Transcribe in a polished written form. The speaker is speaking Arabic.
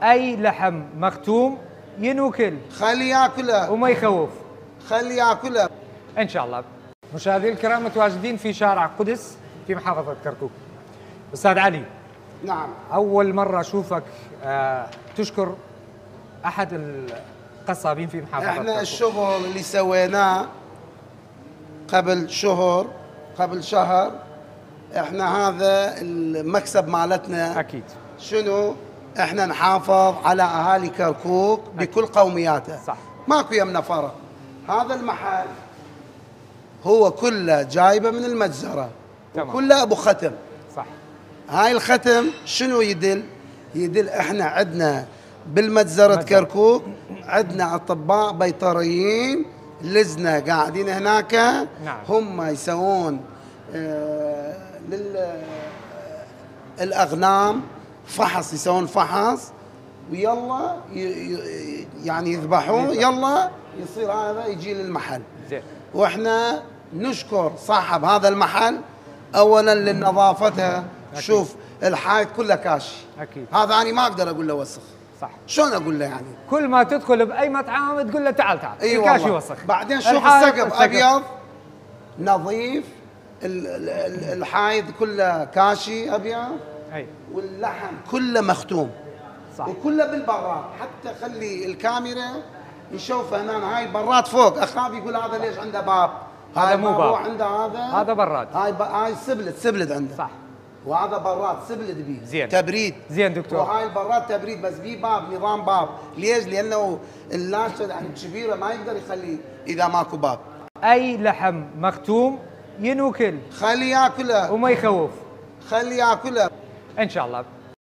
اي لحم مختوم ينوكل خلي ياكله وما يخوف خلي ياكله ان شاء الله. مشاهدينا الكرام، متواجدين في شارع قدس في محافظه كركوك. استاذ علي، نعم. اول مره اشوفك تشكر احد القصابين في محافظه احنا كركوك. الشغل اللي سويناه قبل شهر، احنا هذا المكسب مالتنا. اكيد. شنو؟ احنا نحافظ على اهالي كركوك بكل قومياته. صح. ماكو يمنا فرق. هذا المحل هو كله جايبه من المجزره، كله ابو ختم. صح. هاي الختم شنو يدل احنا عندنا بالمجزره كركوك عندنا اطباء بيطريين لزنا قاعدين هناك. نعم. هم يسوون للاغنام فحص، يسوون فحص ويلا يعني يذبحون، يلا يصير هذا يجي للمحل. زين. واحنا نشكر صاحب هذا المحل اولا لنظافته. شوف الحائط كله كاشي. اكيد. هذا انا ما اقدر اقول له وسخ. صح. شلون اقول له يعني؟ كل ما تدخل باي مطعم تقول له تعال اي الكاشي والله. وسخ. بعدين شوف السقف ابيض نظيف، الحائط كله كاشي ابيض. اي. واللحم كله مختوم. صح. وكله بالبراد، حتى خلي الكاميرا يشوف هنا. هاي البراد فوق، اخاف يقول هذا ليش عنده باب؟ هذا مو باب، عنده هذا براد. هاي سبلت عنده. صح. وهذا براد سبلت بيه. زين. تبريد. زين دكتور. وهاي البراد تبريد بس بيه باب، نظام باب. ليش؟ لانه اللاشه الكبيره ما يقدر يخليه اذا ماكو باب. اي لحم مختوم ينوكل خلي ياكله وما يخوف خلي ياكله ان شاء الله.